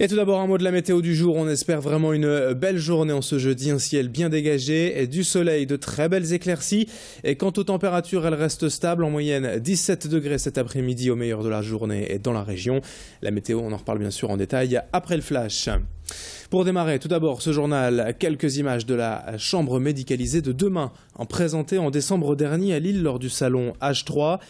Et tout d'abord un mot de la météo du jour, on espère vraiment une belle journée en ce jeudi, un ciel bien dégagé, et du soleil, de très belles éclaircies. Et quant aux températures, elles restent stables, en moyenne 17 degrés cet après-midi au meilleur de la journée et dans la région. La météo, on en reparle bien sûr en détail après le flash. Pour démarrer, tout d'abord ce journal, quelques images de la chambre médicalisée de demain, présentée en décembre dernier à Lille lors du salon H3.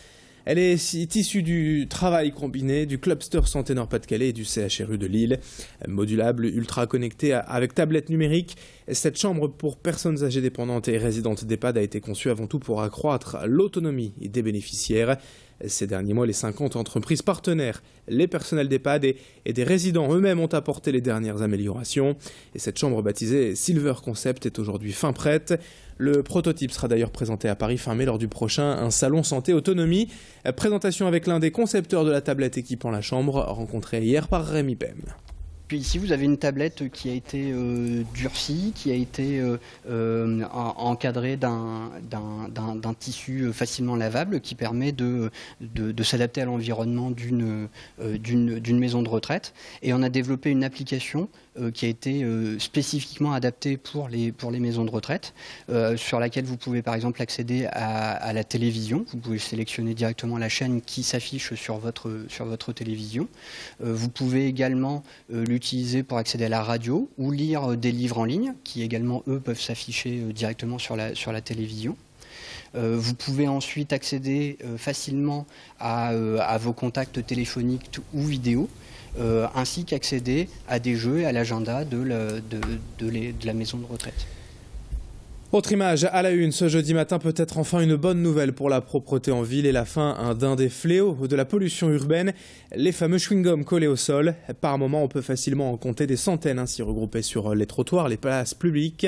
Elle est issue du travail combiné du Clubster Santé Nord-Pas-de-Calais et du CHRU de Lille. Modulable, ultra connectée avec tablette numérique, cette chambre pour personnes âgées dépendantes et résidentes d'EHPAD a été conçue avant tout pour accroître l'autonomie des bénéficiaires. Ces derniers mois, les 50 entreprises partenaires, les personnels d'EHPAD et des résidents eux-mêmes ont apporté les dernières améliorations. Et cette chambre baptisée Silver Concept est aujourd'hui fin prête. Le prototype sera d'ailleurs présenté à Paris fin mai lors du prochain un salon santé autonomie. Présentation avec l'un des concepteurs de la tablette équipant la chambre, rencontré hier par Rémi Pem. Puis ici, vous avez une tablette qui a été durcie, qui a été encadrée d'un tissu facilement lavable qui permet de s'adapter à l'environnement d'une maison de retraite. Et on a développé une application qui a été spécifiquement adaptée pour les maisons de retraite, sur laquelle vous pouvez par exemple accéder à la télévision. Vous pouvez sélectionner directement la chaîne qui s'affiche sur votre télévision. Vous pouvez également l'utiliser pour accéder à la radio ou lire des livres en ligne qui également, eux, peuvent s'afficher directement sur la télévision. Vous pouvez ensuite accéder facilement à vos contacts téléphoniques ou vidéo, ainsi qu'accéder à des jeux et à l'agenda de la maison de retraite. Autre image à la une ce jeudi matin, peut-être enfin une bonne nouvelle pour la propreté en ville et la fin d'un des fléaux de la pollution urbaine, les fameux chewing-gums collés au sol. Par moment, on peut facilement en compter des centaines ainsi regroupés sur les trottoirs, les places publiques.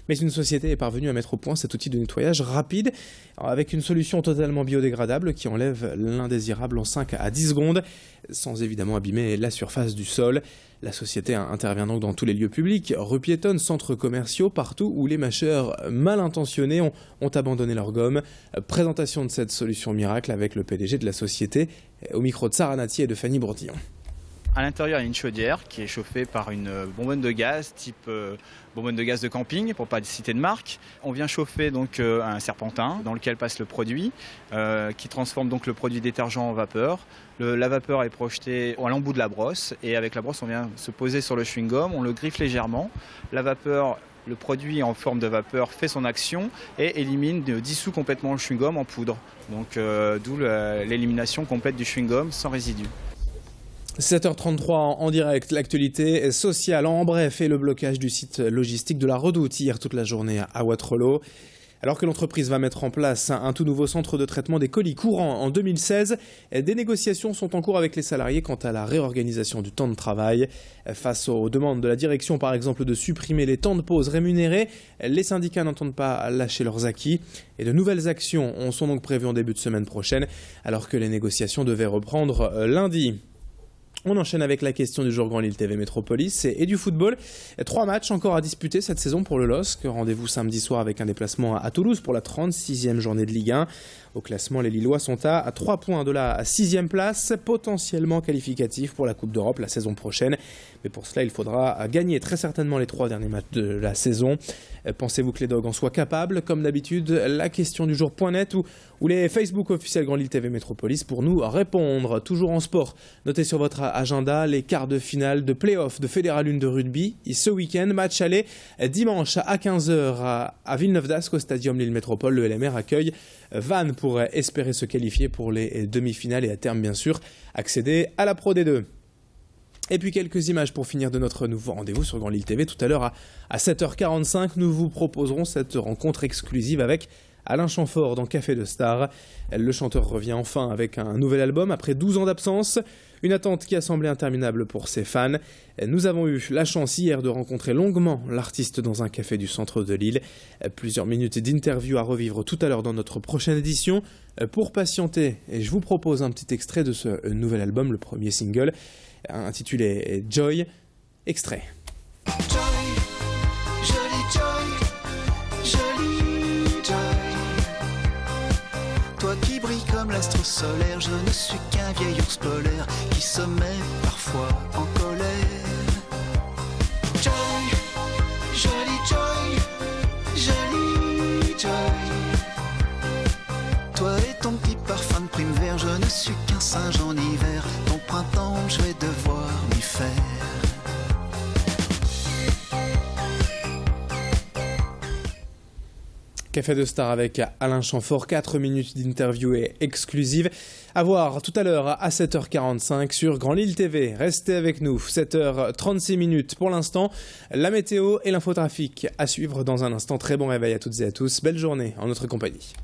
Mais une société est parvenue à mettre au point cet outil de nettoyage rapide avec une solution totalement biodégradable qui enlève l'indésirable en 5 à 10 secondes sans évidemment abîmer la surface du sol. La société intervient donc dans tous les lieux publics, rues piétonnes, centres commerciaux, partout où les mâcheurs mal intentionnés ont abandonné leur gomme. Présentation de cette solution miracle avec le PDG de la société au micro de Sarah Nati et de Fanny Bourdillon. À l'intérieur, il y a une chaudière qui est chauffée par une bonbonne de gaz, type bonbonne de gaz de camping, pour ne pas citer de marque. On vient chauffer donc un serpentin dans lequel passe le produit, qui transforme donc le produit détergent en vapeur. La vapeur est projetée à l'embout de la brosse et avec la brosse, on vient se poser sur le chewing-gum, on le griffe légèrement. La vapeur, le produit en forme de vapeur fait son action et dissout complètement le chewing-gum en poudre. Donc d'où l'élimination complète du chewing-gum sans résidus. 7h33 en direct, l'actualité sociale en bref et le blocage du site logistique de la Redoute hier toute la journée à Wattrelos. Alors que l'entreprise va mettre en place un tout nouveau centre de traitement des colis courants en 2016, des négociations sont en cours avec les salariés quant à la réorganisation du temps de travail. Face aux demandes de la direction par exemple de supprimer les temps de pause rémunérés, les syndicats n'entendent pas lâcher leurs acquis et de nouvelles actions sont donc prévues en début de semaine prochaine alors que les négociations devaient reprendre lundi. On enchaîne avec la question du jour Grand Lille TV Métropolis et du football. 3 matchs encore à disputer cette saison pour le LOSC. Rendez-vous samedi soir avec un déplacement à Toulouse pour la 36e journée de Ligue 1. Au classement, les Lillois sont à 3 points de la 6e place, potentiellement qualificatif pour la Coupe d'Europe la saison prochaine. Mais pour cela, il faudra gagner très certainement les 3 derniers matchs de la saison. Pensez-vous que les Dogs en soient capables? Comme d'habitude, la question du jour.net ou les Facebook officiels Grand Lille TV Métropolis pour nous répondre. Toujours en sport, notez sur votre agenda les quarts de finale de play-off de Fédéral 1 de rugby. Et ce week-end, match aller dimanche à 15h à Villeneuve d'Ascq au Stadium Lille Métropole. Le LMR accueille Vannes pour espérer se qualifier pour les demi-finales et à terme bien sûr accéder à la Pro D2. Et puis quelques images pour finir de notre nouveau rendez-vous sur Grand Lille TV. Tout à l'heure à 7h45, nous vous proposerons cette rencontre exclusive avec Alain Chamfort dans Café de Star. Le chanteur revient enfin avec un nouvel album après 12 ans d'absence. Une attente qui a semblé interminable pour ses fans. Nous avons eu la chance hier de rencontrer longuement l'artiste dans un café du centre de Lille. Plusieurs minutes d'interview à revivre tout à l'heure dans notre prochaine édition. Pour patienter, et je vous propose un petit extrait de ce nouvel album, le premier single, intitulé Joy. Extrait. Toi qui brilles comme l'astre solaire, je ne suis qu'un vieil ours polaire qui se met parfois en colère. Café de Star avec Alain Chamfort, 4 minutes d'interview exclusive. À voir tout à l'heure à 7h45 sur Grand Lille TV. Restez avec nous, 7h36 minutes pour l'instant. La météo et l'infotrafic à suivre dans un instant. Très bon réveil à toutes et à tous. Belle journée en notre compagnie.